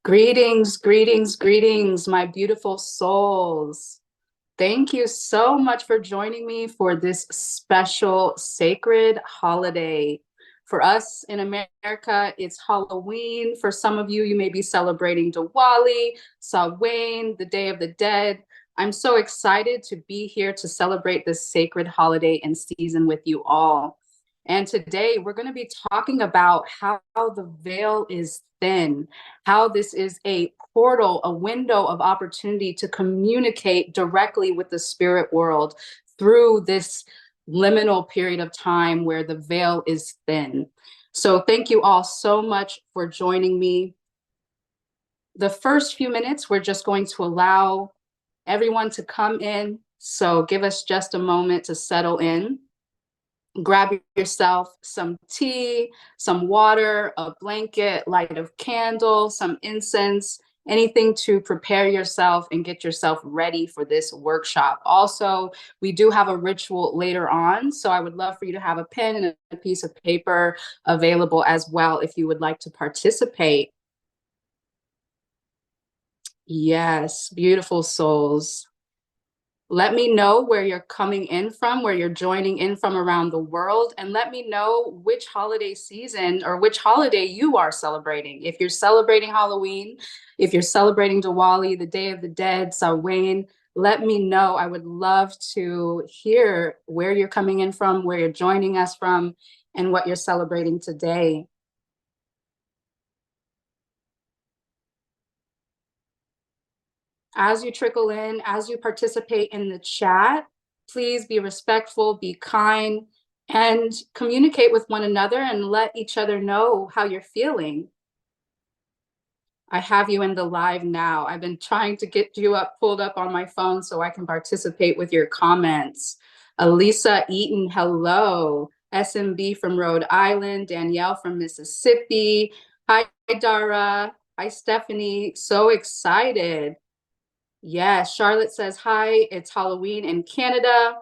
Greetings, greetings, greetings, my beautiful souls. Thank you so much for joining me for this special sacred holiday. For us in America, it's Halloween. For some of you, you may be celebrating Diwali, Samhain, the Day of the Dead. I'm so excited to be here to celebrate this sacred holiday and season with you all. And today we're going to be talking about how the veil is thin, how this is a portal, a window of opportunity to communicate directly with the spirit world through this liminal period of time where the veil is thin. So thank you all so much for joining me. The first few minutes, we're just going to allow everyone to come in. So give us just a moment to settle in. Grab yourself some tea, some water, a blanket, light a candle, some incense, anything to prepare yourself and get yourself ready for this workshop. Also, we do have a ritual later on, so I would love for you to have a pen and a piece of paper available as well if you would like to participate. Yes, beautiful souls. Let me know where you're coming in from, where you're joining in from around the world, and let me know which holiday season or which holiday you are celebrating. If you're celebrating Halloween, if you're celebrating Diwali, the Day of the Dead, Samhain, let me know. I would love to hear where you're coming in from, where you're joining us from, and what you're celebrating today. As you trickle in, as you participate in the chat, please be respectful, be kind, and communicate with one another and let each other know how you're feeling. I have you in the live now. I've been trying to get you pulled up on my phone so I can participate with your comments. Elisa Eaton, hello. SMB from Rhode Island, Danielle from Mississippi. Hi, Dara. Hi, Stephanie. So excited. Yes, Charlotte says, hi, it's Halloween in Canada.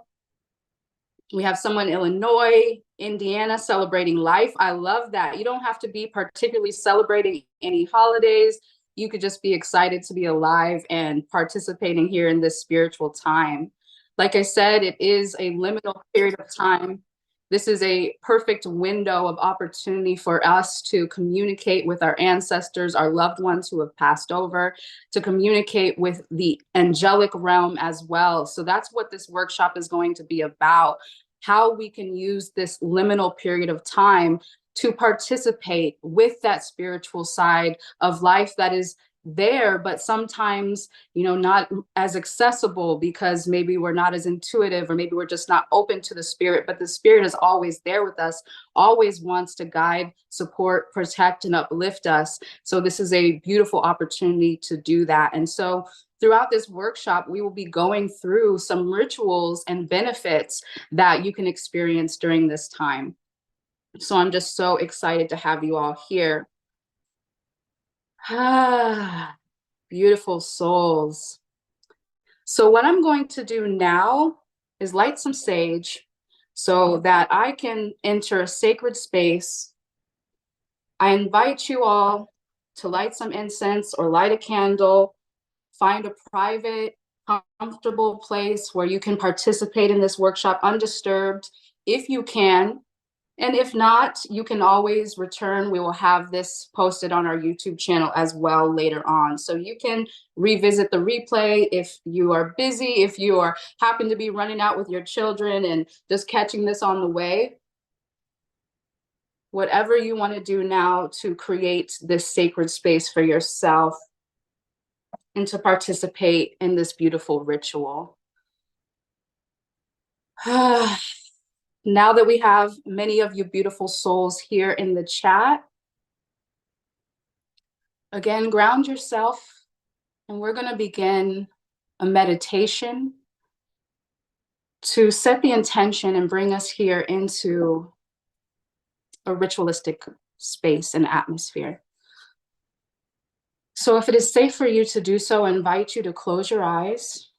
We have someone in Illinois, Indiana celebrating life. I love that. You don't have to be particularly celebrating any holidays. You could just be excited to be alive and participating here in this spiritual time. Like I said, it is a liminal period of time. This is a perfect window of opportunity for us to communicate with our ancestors, our loved ones who have passed over, to communicate with the angelic realm as well. So that's what this workshop is going to be about, how we can use this liminal period of time to participate with that spiritual side of life that is there, but sometimes, not as accessible because maybe we're not as intuitive or maybe we're just not open to the spirit, but the spirit is always there with us, always wants to guide, support, protect, and uplift us. So this is a beautiful opportunity to do that. And so throughout this workshop, we will be going through some rituals and benefits that you can experience during this time. So I'm just so excited to have you all here. Ah, beautiful souls. So what I'm going to do now is light some sage so that I can enter a sacred space. I invite you all to light some incense or light a candle, find a private, comfortable place where you can participate in this workshop undisturbed if you can. And if not, you can always return. We will have this posted on our YouTube channel as well later on. So you can revisit the replay if you are busy, if you are happen to be running out with your children and just catching this on the way. Whatever you want to do now to create this sacred space for yourself and to participate in this beautiful ritual. Now that we have many of you beautiful souls here in the chat, again, ground yourself, and we're going to begin a meditation to set the intention and bring us here into a ritualistic space and atmosphere. So if it is safe for you to do so, I invite you to close your eyes,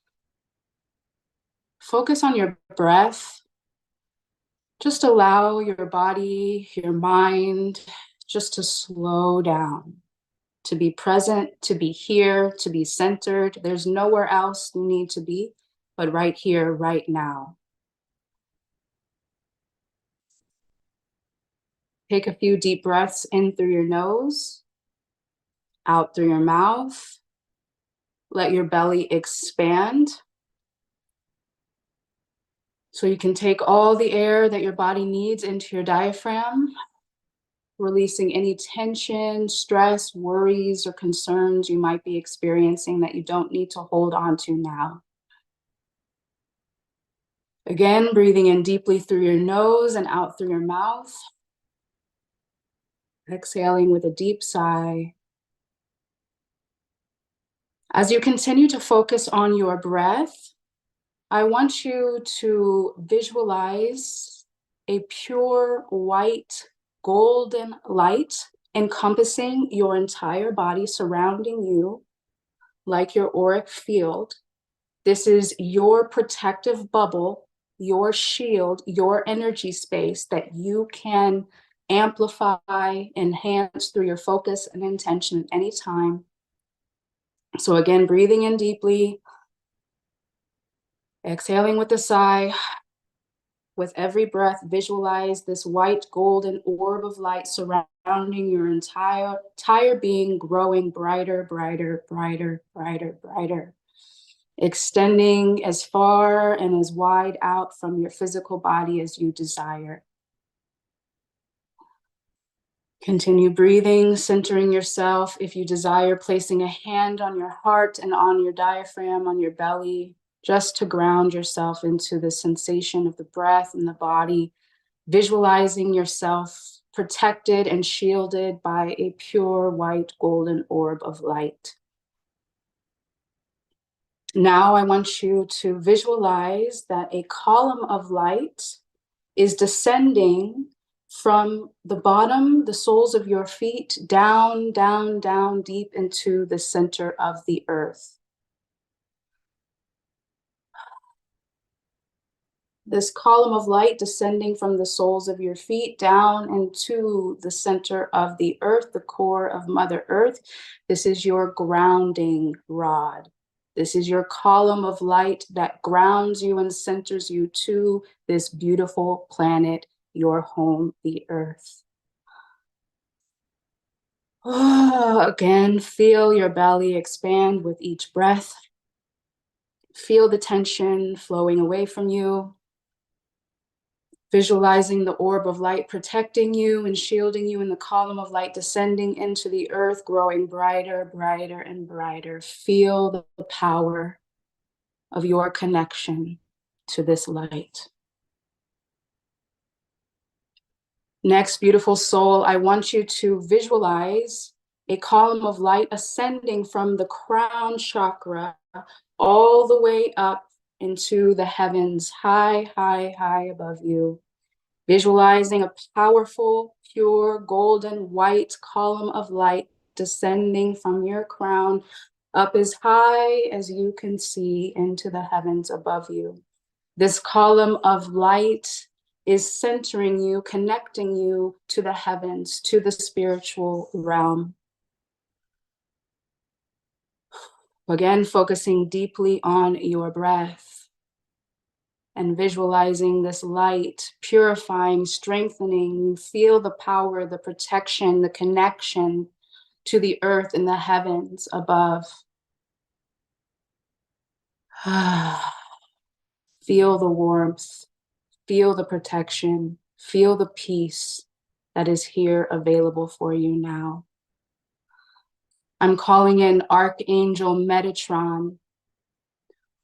focus on your breath. Just allow your body, your mind, just to slow down. to be present, to be here, to be centered. There's nowhere else you need to be, but right here, right now. Take a few deep breaths in through your nose, out through your mouth. Let your belly expand. So you can take all the air that your body needs into your diaphragm, releasing any tension, stress, worries, or concerns you might be experiencing that you don't need to hold on to now. Again, breathing in deeply through your nose and out through your mouth. Exhaling with a deep sigh. As you continue to focus on your breath, I want you to visualize a pure white golden light encompassing your entire body, surrounding you like your auric field. This is your protective bubble, your shield, your energy space that you can amplify, enhance through your focus and intention at any time. So again, breathing in deeply, exhaling with a sigh. With every breath, visualize this white golden orb of light surrounding your entire being, growing brighter, brighter, brighter, brighter, brighter, extending as far and as wide out from your physical body as you desire. Continue breathing, centering yourself. If you desire, placing a hand on your heart and on your diaphragm, on your belly, just to ground yourself into the sensation of the breath and the body, visualizing yourself protected and shielded by a pure white golden orb of light. Now I want you to visualize that a column of light is descending from the bottom, the soles of your feet, down, down, down, deep into the center of the earth. This column of light descending from the soles of your feet down into the center of the earth, the core of Mother Earth. This is your grounding rod. This is your column of light that grounds you and centers you to this beautiful planet, your home, the earth. Again, feel your belly expand with each breath. Feel the tension flowing away from you. Visualizing the orb of light protecting you and shielding you, and the column of light descending into the earth, growing brighter, brighter, and brighter. Feel the power of your connection to this light. Next, beautiful soul, I want you to visualize a column of light ascending from the crown chakra all the way up into the heavens, high, high, high above you. Visualizing a powerful, pure, golden, white column of light descending from your crown up as high as you can see into the heavens above you. This column of light is centering you, connecting you to the heavens, to the spiritual realm. Again, focusing deeply on your breath and visualizing this light, purifying, strengthening. You feel the power, the protection, the connection to the earth and the heavens above. Feel the warmth, feel the protection, feel the peace that is here available for you now. I'm calling in Archangel Metatron,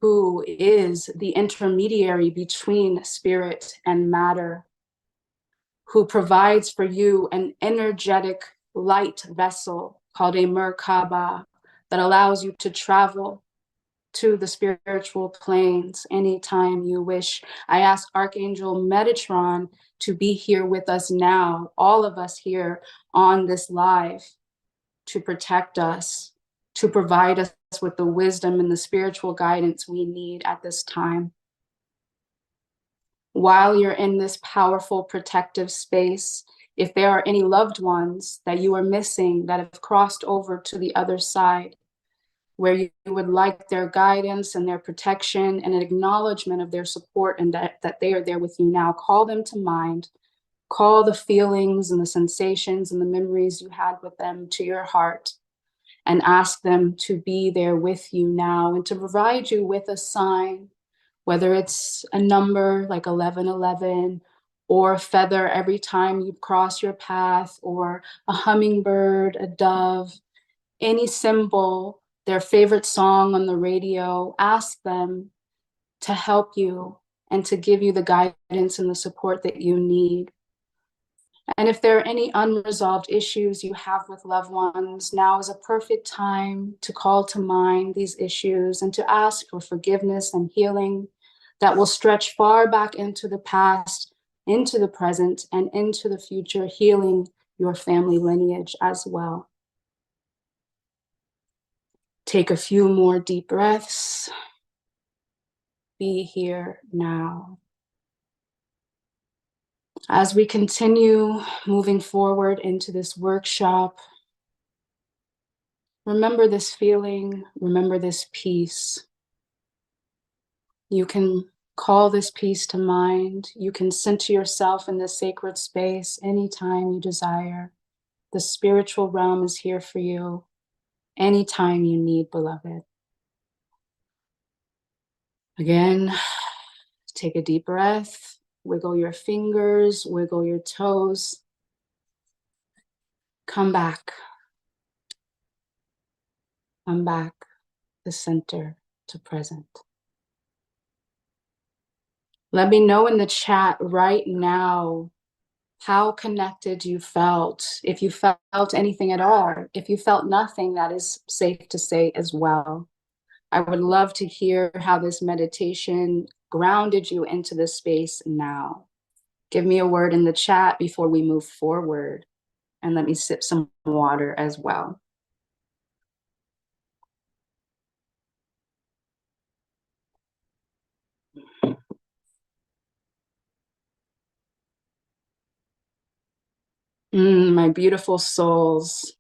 who is the intermediary between spirit and matter, who provides for you an energetic light vessel called a Merkaba that allows you to travel to the spiritual planes anytime you wish. I ask Archangel Metatron to be here with us now, all of us here on this live, to protect us, to provide us with the wisdom and the spiritual guidance we need at this time. While you're in this powerful protective space, If there are any loved ones that you are missing that have crossed over to the other side, where you would like their guidance and their protection and an acknowledgement of their support and that they are there with you now, call them to mind. Call the feelings and the sensations and the memories you had with them to your heart and ask them to be there with you now and to provide you with a sign, whether it's a number like 1111 or a feather every time you cross your path, or a hummingbird, a dove, any symbol, their favorite song on the radio. Ask them to help you and to give you the guidance and the support that you need. And if there are any unresolved issues you have with loved ones, now is a perfect time to call to mind these issues and to ask for forgiveness and healing that will stretch far back into the past, into the present, and into the future, healing your family lineage as well. Take a few more deep breaths. Be here now. As we continue moving forward into this workshop, remember this feeling, remember this peace. You can call this peace to mind. You can center yourself in this sacred space anytime you desire. The spiritual realm is here for you anytime you need, beloved. Again, take a deep breath. Wiggle your fingers, wiggle your toes. Come back. Come back to center, to present. Let me know in the chat right now how connected you felt. If you felt anything at all, if you felt nothing, that is safe to say as well. I would love to hear how this meditation grounded you into this space now. Give me a word in the chat before we move forward, and let me sip some water as well. My beautiful souls.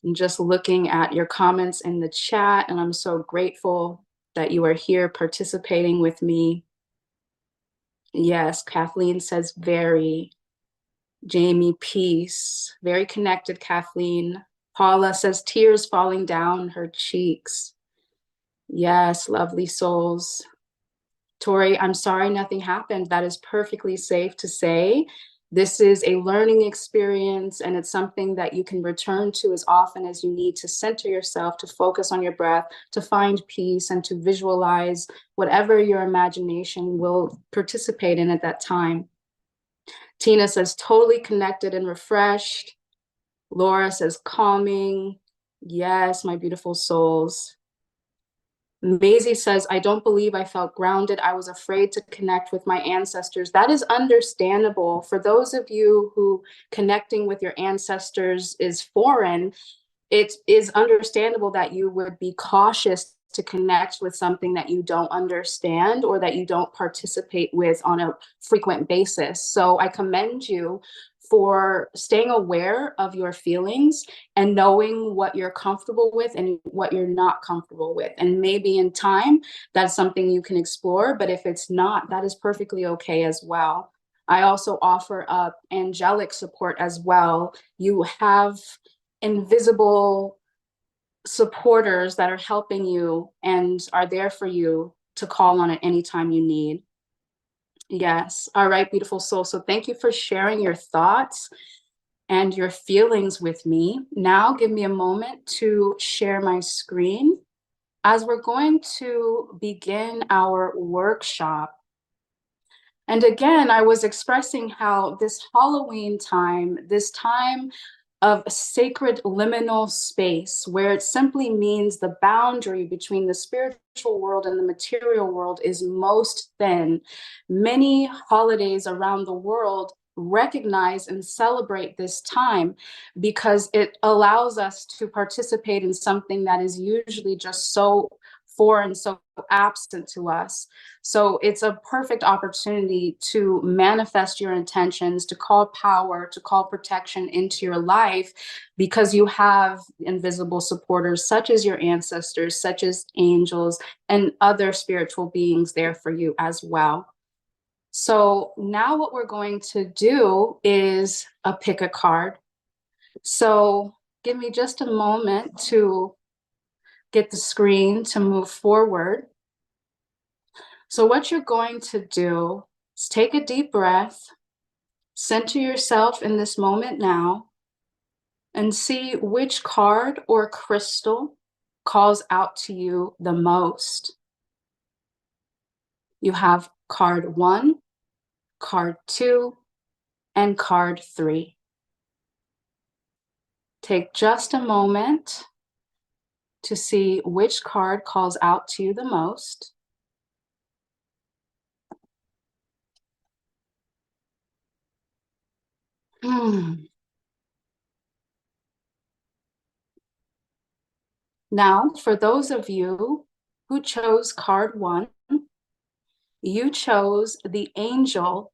I'm just looking at your comments in the chat, and I'm so grateful that you are here participating with me. Yes, Kathleen says very. Jamie, peace. Very connected, Kathleen. Paula says tears falling down her cheeks. Yes, lovely souls. Tori, I'm sorry nothing happened. That is perfectly safe to say. This is a learning experience, and it's something that you can return to as often as you need to center yourself, to focus on your breath, to find peace, and to visualize whatever your imagination will participate in at that time. Tina says totally connected and refreshed. Laura says calming. Yes, my beautiful souls. Maisie says, I don't believe I felt grounded. I was afraid to connect with my ancestors. That is understandable. For those of you who connecting with your ancestors is foreign, it is understandable that you would be cautious to connect with something that you don't understand or that you don't participate with on a frequent basis. So I commend you for staying aware of your feelings and knowing what you're comfortable with and what you're not comfortable with. And maybe in time, that's something you can explore, but if it's not, that is perfectly okay as well. I also offer up angelic support as well. You have invisible supporters that are helping you and are there for you to call on at any time you need. Yes. All right, beautiful soul. So thank you for sharing your thoughts and your feelings with me. Now give me a moment to share my screen as we're going to begin our workshop. And again, I was expressing how this Halloween time, this time of sacred liminal space, where it simply means the boundary between the spiritual world and the material world is most thin. Many holidays around the world recognize and celebrate this time because it allows us to participate in something that is usually just so foreign, so absent to us. So it's a perfect opportunity to manifest your intentions, to call power, to call protection into your life, because you have invisible supporters such as your ancestors, such as angels, and other spiritual beings there for you as well. So now what we're going to do is pick a card. So give me just a moment to get the screen to move forward. So what you're going to do is take a deep breath, center yourself in this moment now, and see which card or crystal calls out to you the most. You have card 1, card 2, and card 3. Take just a moment to see which card calls out to you the most. Now, for those of you who chose card 1, you chose the angel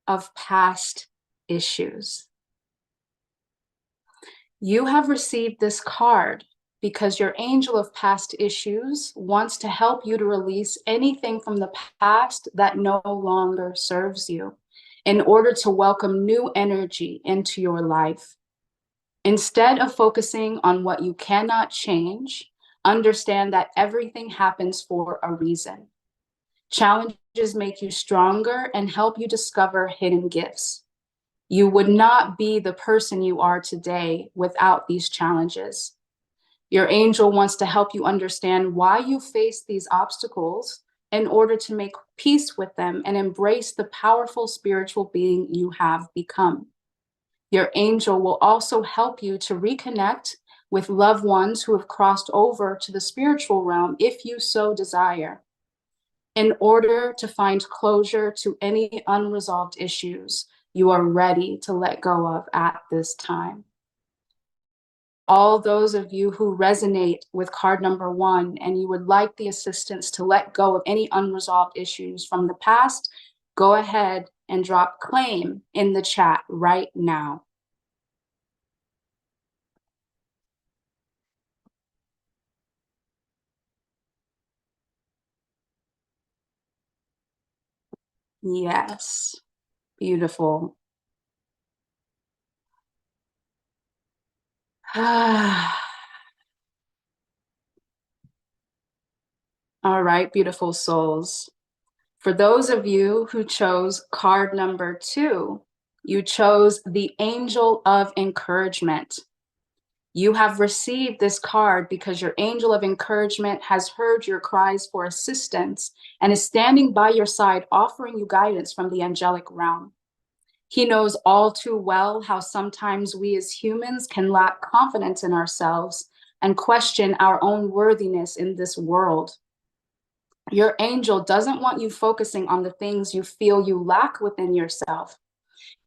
of past issues. You have received this card because your angel of past issues wants to help you to release anything from the past that no longer serves you in order to welcome new energy into your life. Instead of focusing on what you cannot change, understand that everything happens for a reason. Challenges make you stronger and help you discover hidden gifts. You would not be the person you are today without these challenges. Your angel wants to help you understand why you face these obstacles in order to make peace with them and embrace the powerful spiritual being you have become. Your angel will also help you to reconnect with loved ones who have crossed over to the spiritual realm if you so desire, in order to find closure to any unresolved issues you are ready to let go of at this time. All those of you who resonate with card number 1 and you would like the assistance to let go of any unresolved issues from the past, go ahead and drop claim in the chat right now. Yes, beautiful. All right, beautiful souls. For those of you who chose card number 2, you chose the Angel of Encouragement. You have received this card because your angel of encouragement has heard your cries for assistance and is standing by your side, offering you guidance from the angelic realm. He knows all too well how sometimes we as humans can lack confidence in ourselves and question our own worthiness in this world. Your angel doesn't want you focusing on the things you feel you lack within yourself.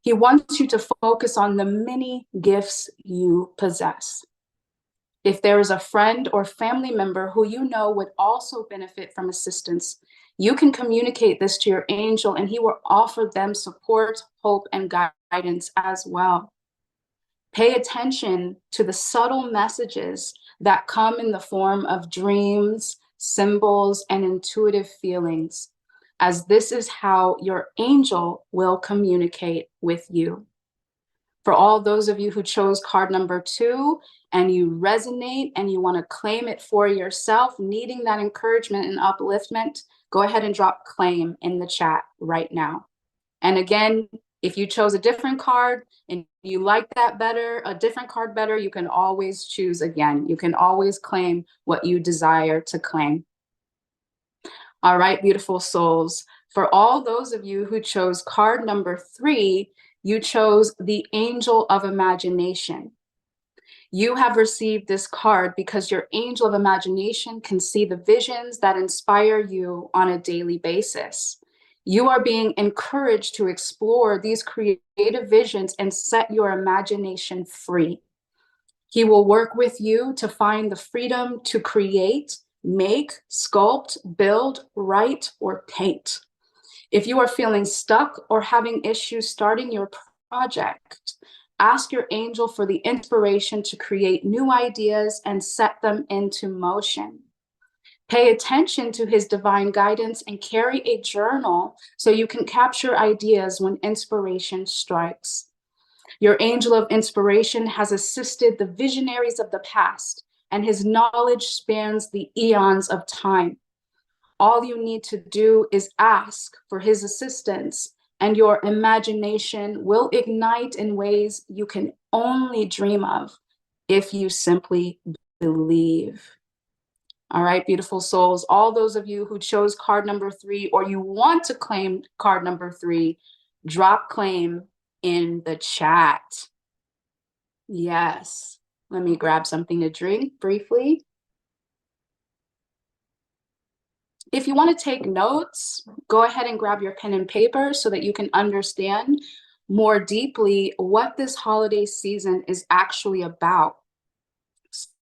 He wants you to focus on the many gifts you possess. If there is a friend or family member who you know would also benefit from assistance, you can communicate this to your angel and he will offer them support, hope, and guidance as well. Pay attention to the subtle messages that come in the form of dreams, symbols, and intuitive feelings, as this is how your angel will communicate with you. For all those of you who chose card number 2 and you resonate and you want to claim it for yourself, needing that encouragement and upliftment, go ahead and drop claim in the chat right now. And again, if you chose a different card and you like that better, a different card better, you can always choose again. You can always claim what you desire to claim. All right, beautiful souls. For all those of you who chose card number 3, you chose the Angel of Imagination. You have received this card because your angel of imagination can see the visions that inspire you on a daily basis. You are being encouraged to explore these creative visions and set your imagination free. He will work with you to find the freedom to create Make, sculpt, build, write, or paint. If you are feeling stuck or having issues starting your project, ask your angel for the inspiration to create new ideas and set them into motion. Pay attention to his divine guidance and carry a journal so you can capture ideas when inspiration strikes. Your angel of inspiration has assisted the visionaries of the past, and his knowledge spans the eons of time. All you need to do is ask for his assistance, and your imagination will ignite in ways you can only dream of if you simply believe. All right, beautiful souls. All those of you who chose card number 3 or you want to claim card number 3, drop claim in the chat. Yes. Let me grab something to drink briefly. If you want to take notes, go ahead and grab your pen and paper so that you can understand more deeply what this holiday season is actually about.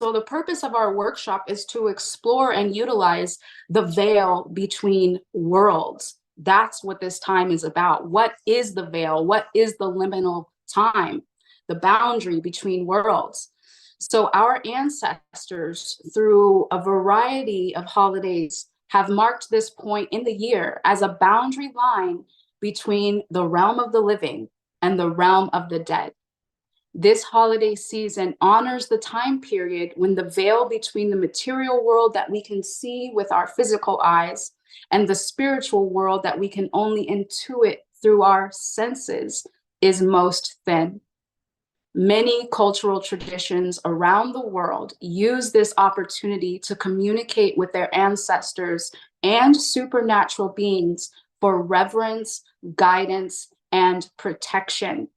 So the purpose of our workshop is to explore and utilize the veil between worlds. That's what this time is about. What is the veil? What is the liminal time? The boundary between worlds. So our ancestors, through a variety of holidays, have marked this point in the year as a boundary line between the realm of the living and the realm of the dead. This holiday season honors the time period when the veil between the material world that we can see with our physical eyes and the spiritual world that we can only intuit through our senses is most thin. Many cultural traditions around the world use this opportunity to communicate with their ancestors and supernatural beings for reverence, guidance, and protection.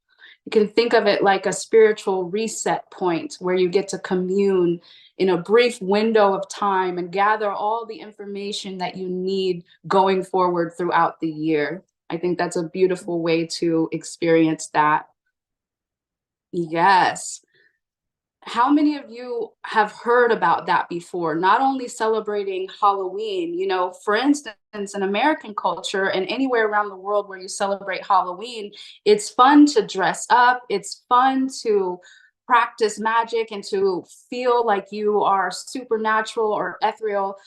You can think of it like a spiritual reset point where you get to commune in a brief window of time and gather all the information that you need going forward throughout the year. I think that's a beautiful way to experience that. Yes. How many of you have heard about that before? Not only celebrating Halloween, for instance, in American culture and anywhere around the world where you celebrate Halloween, it's fun to dress up. It's fun to practice magic and to feel like you are supernatural or ethereal.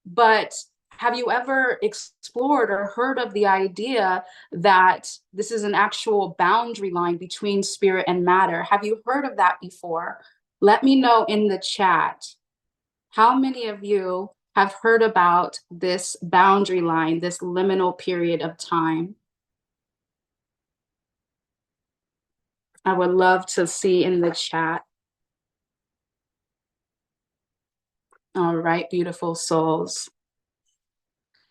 But have you ever explored or heard of the idea that this is an actual boundary line between spirit and matter? Have you heard of that before? Let me know in the chat. How many of you have heard about this boundary line, this liminal period of time? I would love to see in the chat. All right, beautiful souls.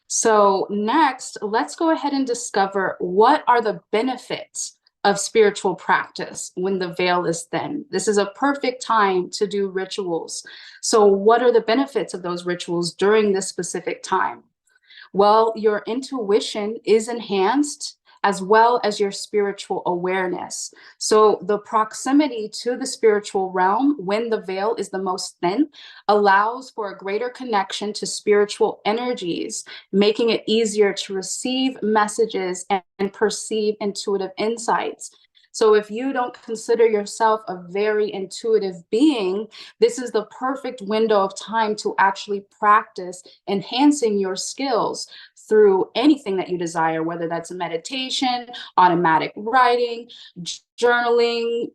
So next, let's go ahead and discover what are the benefits of spiritual practice when the veil is thin. This is a perfect time to do rituals. So what are the benefits of those rituals during this specific time? Well, your intuition is enhanced as well as your spiritual awareness. So the proximity to the spiritual realm when the veil is the most thin allows for a greater connection to spiritual energies, making it easier to receive messages and perceive intuitive insights. So if you don't consider yourself a very intuitive being, this is the perfect window of time to actually practice enhancing your skills through anything that you desire, whether that's meditation, automatic writing, journaling,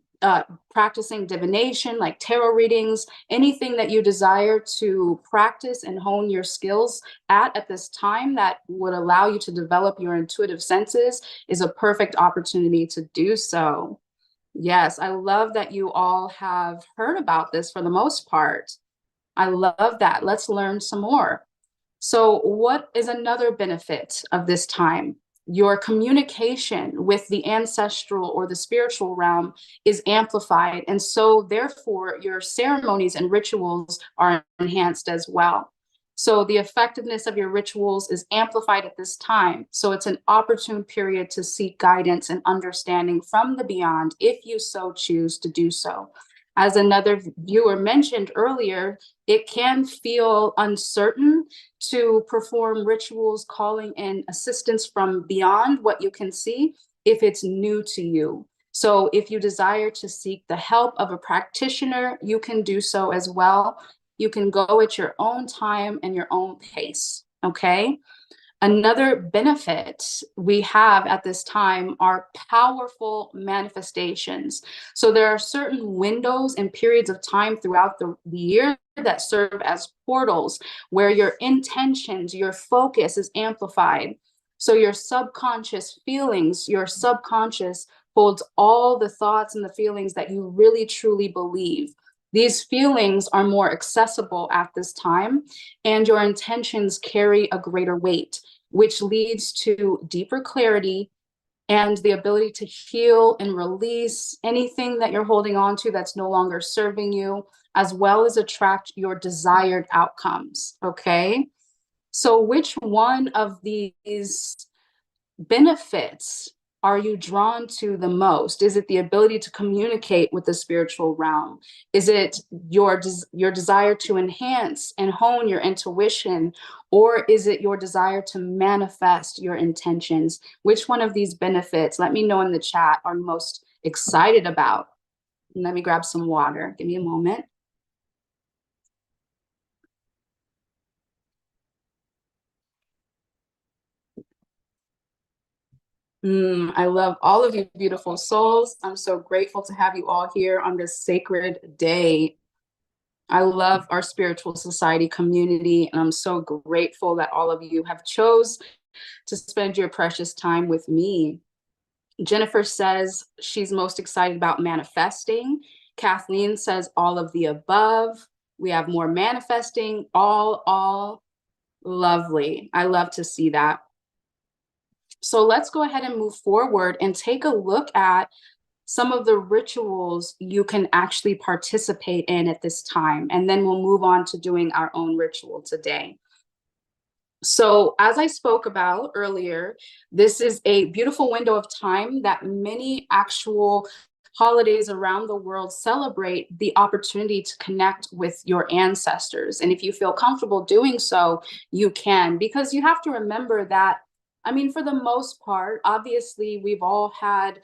practicing divination like tarot readings, anything that you desire to practice and hone your skills at this time that would allow you to develop your intuitive senses is a perfect opportunity to do so. Yes, I love that you all have heard about this for the most part. I love that. Let's learn some more. So what is another benefit of this time? Your communication with the ancestral or the spiritual realm is amplified. And so therefore your ceremonies and rituals are enhanced as well. So the effectiveness of your rituals is amplified at this time. So it's an opportune period to seek guidance and understanding from the beyond if you so choose to do so. As another viewer mentioned earlier, it can feel uncertain to perform rituals calling in assistance from beyond what you can see if it's new to you. So if you desire to seek the help of a practitioner, you can do so as well. You can go at your own time and your own pace, okay? Another benefit we have at this time are powerful manifestations. So there are certain windows and periods of time throughout the year that serve as portals where your intentions, your focus is amplified. So your subconscious feelings, your subconscious holds all the thoughts and the feelings that you really truly believe. These feelings are more accessible at this time, and your intentions carry a greater weight, which leads to deeper clarity and the ability to heal and release anything that you're holding on to that's no longer serving you, as well as attract your desired outcomes. Okay. So, which one of these benefits are you drawn to the most? Is it the ability to communicate with the spiritual realm? Is it your desire to enhance and hone your intuition? Or is it your desire to manifest your intentions? Which one of these benefits, let me know in the chat, are you most excited about? Let me grab some water. Give me a moment. I love all of you beautiful souls. I'm so grateful to have you all here on this sacred day. I love our spiritual society community, and I'm so grateful that all of you have chose to spend your precious time with me. Jennifer says she's most excited about manifesting. Kathleen says all of the above. We have more manifesting, all lovely. I love to see that. So let's go ahead and move forward and take a look at some of the rituals you can actually participate in at this time. And then we'll move on to doing our own ritual today. So, as I spoke about earlier, this is a beautiful window of time that many actual holidays around the world celebrate the opportunity to connect with your ancestors. And if you feel comfortable doing so, you can, because you have to remember that, I mean, for the most part, obviously, we've all had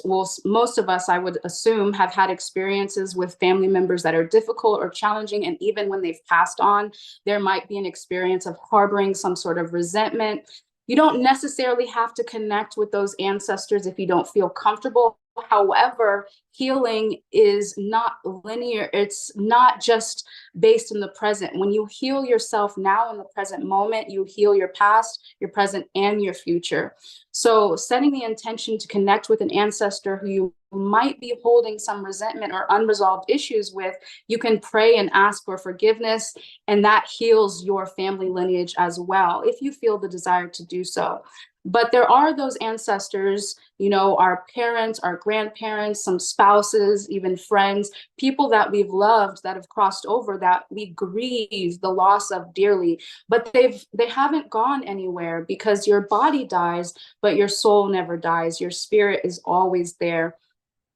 well, most of us, I would assume, have had experiences with family members that are difficult or challenging. And even when they've passed on, there might be an experience of harboring some sort of resentment. You don't necessarily have to connect with those ancestors if you don't feel comfortable. However, healing is not linear. It's not just based in the present. When you heal yourself now in the present moment, you heal your past, your present, and your future. So, setting the intention to connect with an ancestor who you might be holding some resentment or unresolved issues with, you can pray and ask for forgiveness, and that heals your family lineage as well, if you feel the desire to do so. But there are those ancestors, you know, our parents, our grandparents, some spouses, even friends, people that we've loved that have crossed over that we grieve the loss of dearly, but they haven't gone anywhere, because your body dies, but your soul never dies. Your spirit is always there.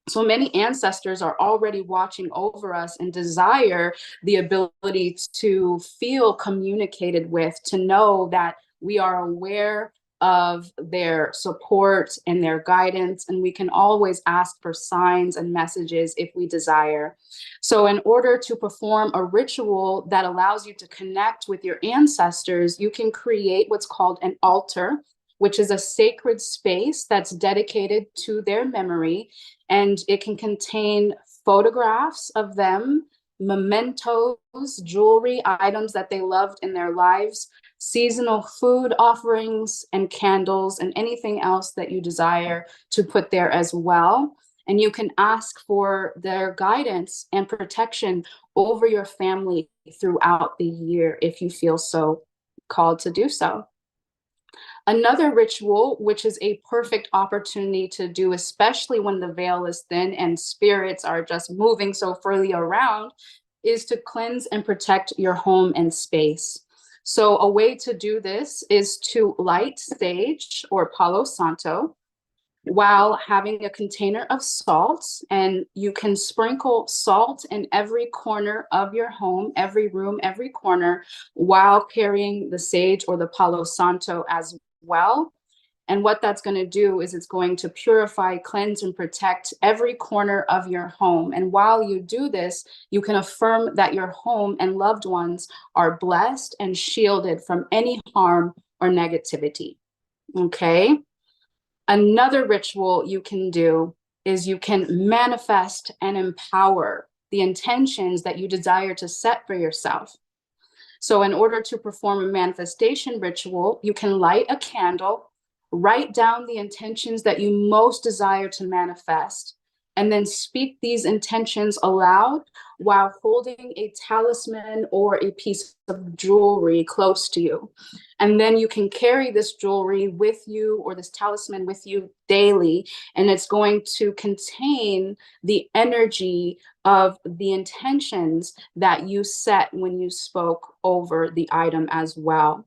So many ancestors are already watching over us and desire the ability to feel communicated with, to know that we are aware of their support and their guidance, and we can always ask for signs and messages if we desire. So, in order to perform a ritual that allows you to connect with your ancestors, you can create what's called an altar, which is a sacred space that's dedicated to their memory, and it can contain photographs of them, mementos, jewelry, items that they loved in their lives, seasonal food offerings, and candles, and anything else that you desire to put there as well. And you can ask for their guidance and protection over your family throughout the year if you feel so called to do so. Another ritual, which is a perfect opportunity to do, especially when the veil is thin and spirits are just moving so freely around, is to cleanse and protect your home and space. So, a way to do this is to light sage or Palo Santo. while having a container of salt, and you can sprinkle salt in every corner of your home, every room, every corner, while carrying the sage or the Palo Santo as well. And what that's going to do is it's going to purify, cleanse, and protect every corner of your home. And while you do this, you can affirm that your home and loved ones are blessed and shielded from any harm or negativity. Okay. Another ritual you can do is you can manifest and empower the intentions that you desire to set for yourself. So, in order to perform a manifestation ritual, you can light a candle, write down the intentions that you most desire to manifest, and then speak these intentions aloud while holding a talisman or a piece of jewelry close to you. And then you can carry this jewelry with you or this talisman with you daily, and it's going to contain the energy of the intentions that you set when you spoke over the item as well.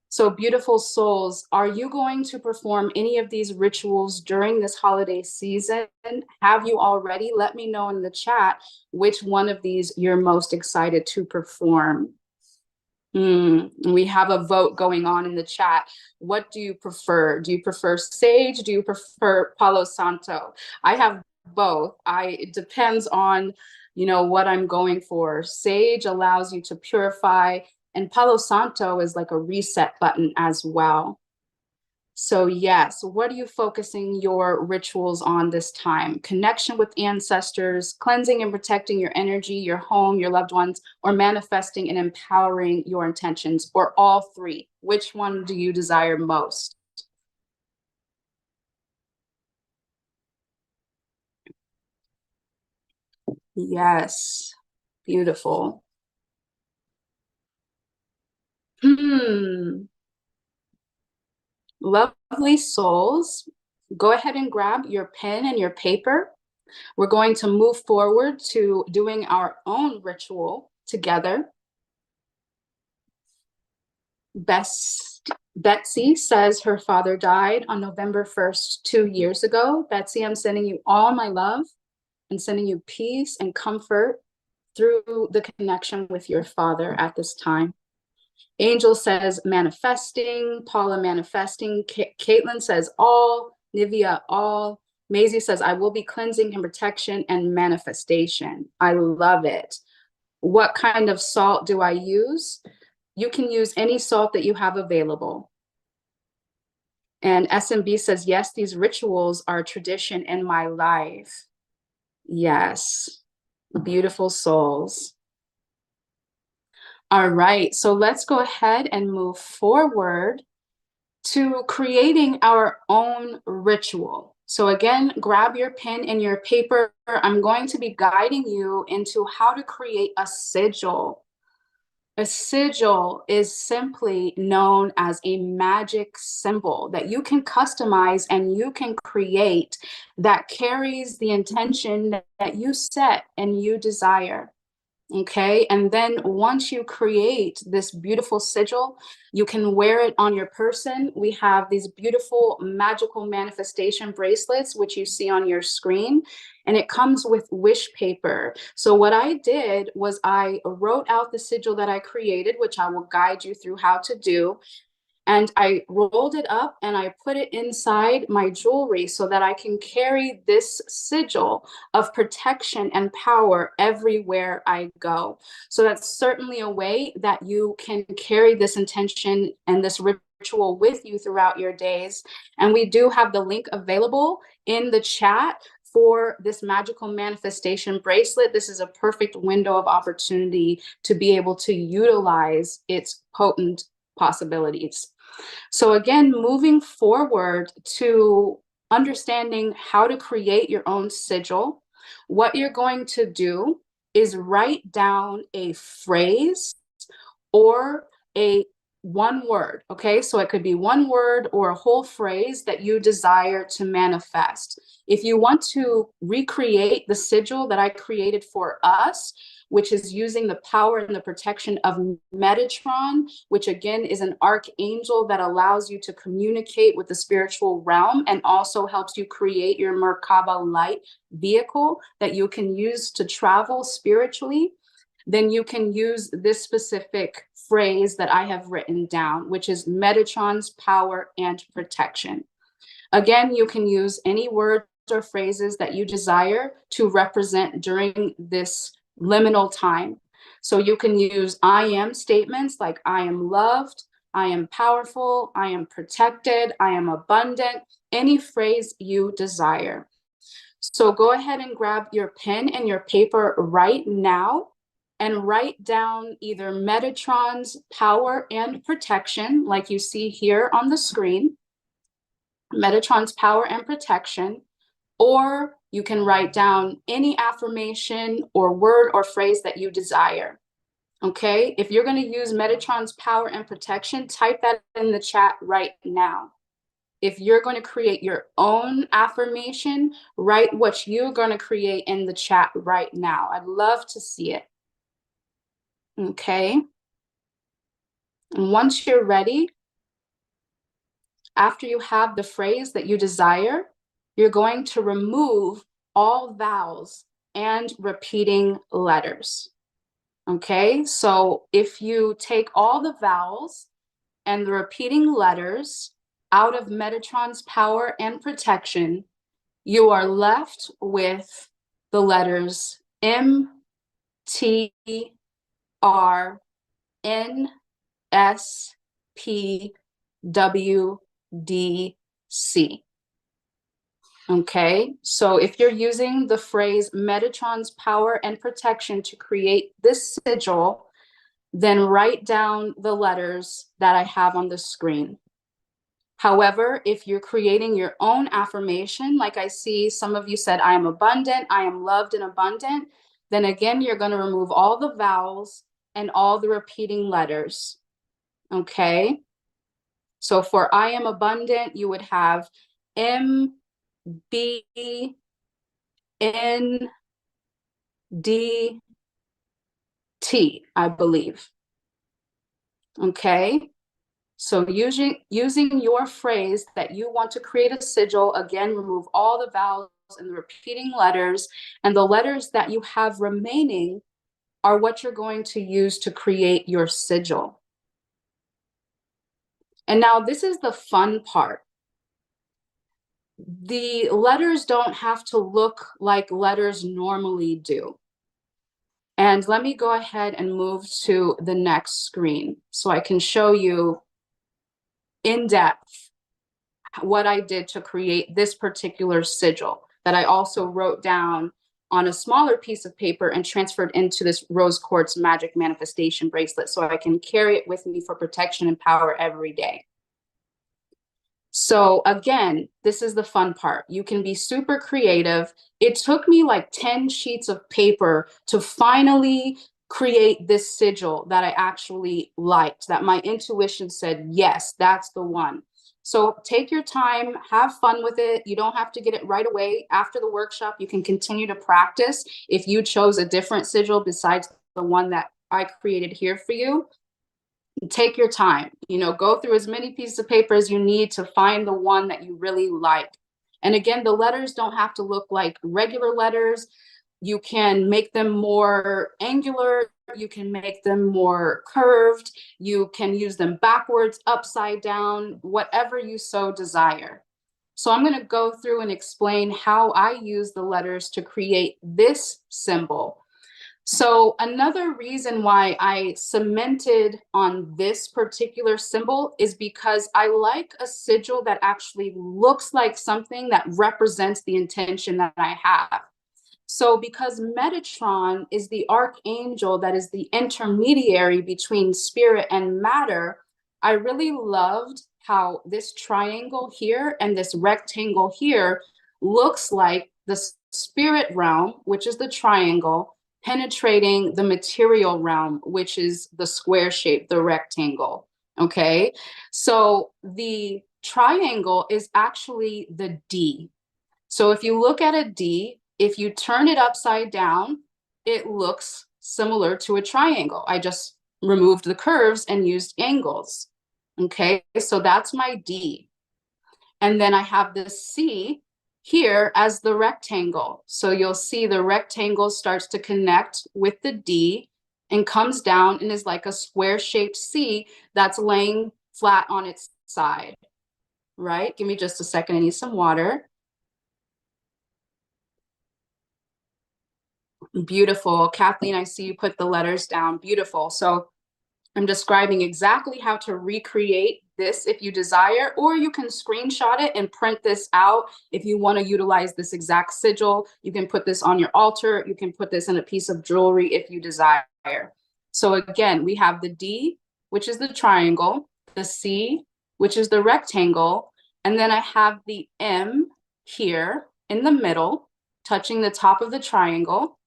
So, beautiful souls, are you going to perform any of these rituals during this holiday season? Have you already? Let me know in the chat which one of these you're most excited to perform. We have a vote going on in the chat. What do you prefer? Do you prefer sage? Do you prefer Palo Santo? I have both. It depends on, what I'm going for. Sage allows you to purify, and Palo Santo is like a reset button as well. So yes, what are you focusing your rituals on this time? Connection with ancestors, cleansing and protecting your energy, your home, your loved ones, or manifesting and empowering your intentions, or all three? Which one do you desire most? Yes, beautiful. Lovely souls. Go ahead and grab your pen and your paper. We're going to move forward to doing our own ritual together. Betsy says her father died on November 1st, 2 years ago. Betsy, I'm sending you all my love and sending you peace and comfort through the connection with your father at this time. Angel says manifesting. Paula manifesting. Caitlin says all. Nivea all. Maisie says I will be cleansing and protection and manifestation. I love it. What kind of salt do I use? You can use any salt that you have available. And SMB says, yes, these rituals are a tradition in my life. Yes, beautiful souls. All right, so let's go ahead and move forward to creating our own ritual. So again, grab your pen and your paper. I'm going to be guiding you into how to create a sigil. A sigil is simply known as a magic symbol that you can customize and you can create that carries the intention that you set and you desire. Okay. And then once you create this beautiful sigil, you can wear it on your person. We have these beautiful magical manifestation bracelets, which you see on your screen, and it comes with wish paper. So what I did was I wrote out the sigil that I created, which I will guide you through how to do. And I rolled it up and I put it inside my jewelry so that I can carry this sigil of protection and power everywhere I go. So that's certainly a way that you can carry this intention and this ritual with you throughout your days. And we do have the link available in the chat for this magical manifestation bracelet. This is a perfect window of opportunity to be able to utilize its potent possibilities. So again, moving forward to understanding how to create your own sigil, what you're going to do is write down a phrase or a one word, okay? So it could be one word or a whole phrase that you desire to manifest. If you want to recreate the sigil that I created for us, which is using the power and the protection of Metatron, which again is an archangel that allows you to communicate with the spiritual realm and also helps you create your Merkaba light vehicle that you can use to travel spiritually, then you can use this specific phrase that I have written down, which is Metatron's power and protection. Again, you can use any words or phrases that you desire to represent during this liminal time. So you can use I am statements like I am loved, I am powerful, I am protected, I am abundant, any phrase you desire. So go ahead and grab your pen and your paper right now and write down either Metatron's power and protection, like you see here on the screen, Metatron's power and protection, or you can write down any affirmation or word or phrase that you desire. Okay, if you're going to use Metatron's power and protection, type that in the chat right now. If you're going to create your own affirmation, write what you're going to create in the chat right now. I'd love to see it. Okay. And once you're ready, after you have the phrase that you desire, you're going to remove all vowels and repeating letters. Okay, so if you take all the vowels and the repeating letters out of Metatron's power and protection, you are left with the letters M, T, R, N, S, P, W, D, C. Okay, so if you're using the phrase Metatron's power and protection to create this sigil, then write down the letters that I have on the screen. However, if you're creating your own affirmation, like I see some of you said, I am abundant, I am loved and abundant, then again, you're going to remove all the vowels and all the repeating letters. Okay, so for I am abundant, you would have M, B, N, D, T, I believe. Okay, so using your phrase that you want to create a sigil, again, remove all the vowels and the repeating letters, and the letters that you have remaining are what you're going to use to create your sigil. And now this is the fun part. The letters don't have to look like letters normally do. And let me go ahead and move to the next screen so I can show you in depth what I did to create this particular sigil that I also wrote down on a smaller piece of paper and transferred into this rose quartz magic manifestation bracelet so I can carry it with me for protection and power every day. So again, this is the fun part. You can be super creative. It took me like 10 sheets of paper to finally create this sigil that I actually liked, that my intuition said, yes, that's the one. So take your time, have fun with it. You don't have to get it right away. After the workshop, you can continue to practice. If you chose a different sigil besides the one that I created here for you, take your time, go through as many pieces of paper as you need to find the one that you really like. And again, the letters don't have to look like regular letters. You can make them more angular. You can make them more curved. You can use them backwards, upside down, whatever you so desire. So I'm going to go through and explain how I use the letters to create this symbol. So another reason why I cemented on this particular symbol is because I like a sigil that actually looks like something that represents the intention that I have. So because Metatron is the archangel that is the intermediary between spirit and matter, I really loved how this triangle here and this rectangle here looks like the spirit realm, which is the triangle, penetrating the material realm, which is the square shape, the rectangle. Okay, so the triangle is actually the D. So if you look at a D, if you turn it upside down, it looks similar to a triangle. I just removed the curves and used angles. Okay, so that's my D. And then I have the C here as the rectangle. So you'll see the rectangle starts to connect with the D and comes down and is like a square shaped C that's laying flat on its side, right? Give me just a second, I need some water. Beautiful. Kathleen, I see you put the letters down. Beautiful. So I'm describing exactly how to recreate this if you desire, or you can screenshot it and print this out. If you want to utilize this exact sigil, you can put this on your altar. You can put this in a piece of jewelry if you desire. So again, we have the D, which is the triangle, the C, which is the rectangle, and then I have the M here in the middle, touching the top of the triangle.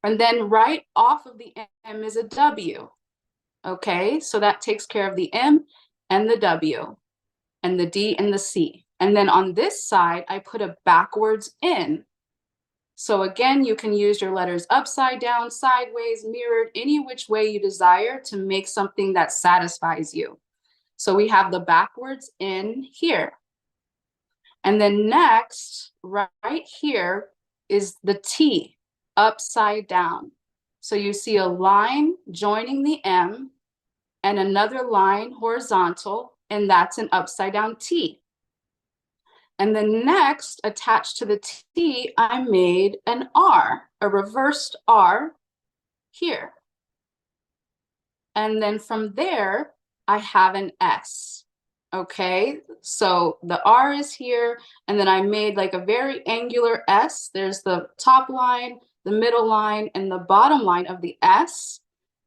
And then right off of the M is a W. Okay, so that takes care of the M and the W and the D and the C. And then on this side, I put a backwards N. So again, you can use your letters upside down, sideways, mirrored, any which way you desire to make something that satisfies you. So we have the backwards N here. And then next, right here is the T, upside down. So you see a line joining the M and another line horizontal, and that's an upside down T. And then next, attached to the T, I made an R, a reversed R here. And then from there, I have an S. Okay, so the R is here, and then I made like a very angular S. There's the top line, the middle line, and the bottom line of the S.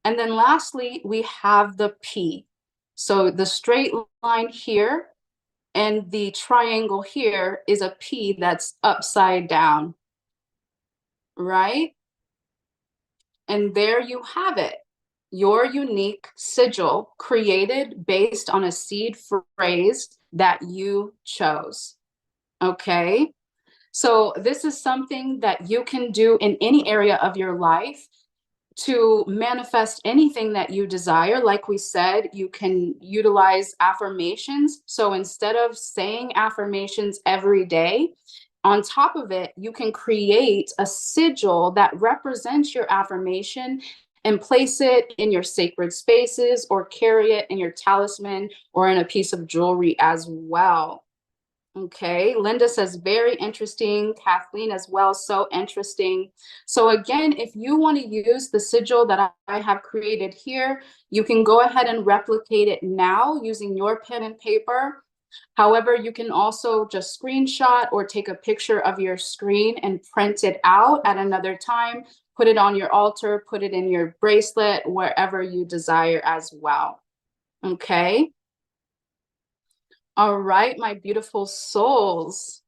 And then lastly, we have the P. So the straight line here and the triangle here is a P that's upside down, right? And there you have it, your unique sigil created based on a seed phrase that you chose. Okay, so this is something that you can do in any area of your life to manifest anything that you desire. Like we said, you can utilize affirmations. So instead of saying affirmations every day, on top of it, you can create a sigil that represents your affirmation and place it in your sacred spaces or carry it in your talisman or in a piece of jewelry as well. Okay, Linda says very interesting. Kathleen as well, so interesting. So again, if you want to use the sigil that I have created here, you can go ahead and replicate it now using your pen and paper. However, you can also just screenshot or take a picture of your screen and print it out at another time, put it on your altar, put it in your bracelet, wherever you desire as well. Okay. All right, my beautiful souls.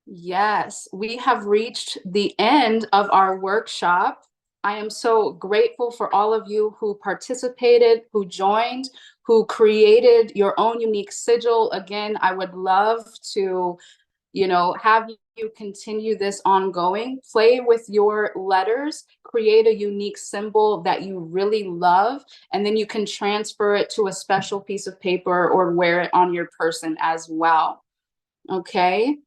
Yes, we have reached the end of our workshop. I am so grateful for all of you who participated, who joined, who created your own unique sigil. Again, I would love to, have you continue this ongoing. Play with your letters, create a unique symbol that you really love, and then you can transfer it to a special piece of paper or wear it on your person as well. Okay.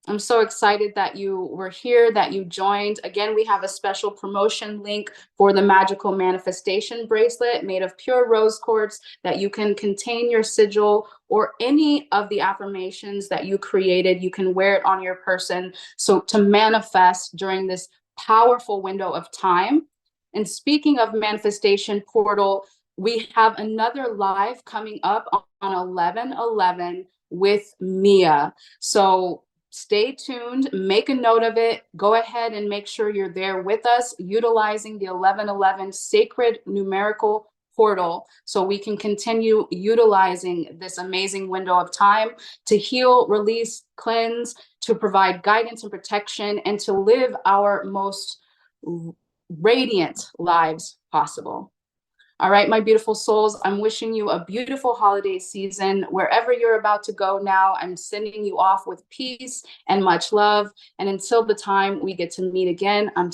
I'm so excited that you were here, that you joined. Again, we have a special promotion link for the magical manifestation bracelet made of pure rose quartz that you can contain your sigil or any of the affirmations that you created. You can wear it on your person. So to manifest during this powerful window of time. And speaking of manifestation portal, we have another live coming up on 11/11 with Mia. So stay tuned, make a note of it, go ahead and make sure you're there with us, utilizing the 11/11 sacred numerical portal so we can continue utilizing this amazing window of time to heal, release, cleanse, to provide guidance and protection, and to live our most radiant lives possible. All right, my beautiful souls, I'm wishing you a beautiful holiday season. Wherever you're about to go now, I'm sending you off with peace and much love. And until the time we get to meet again, I'm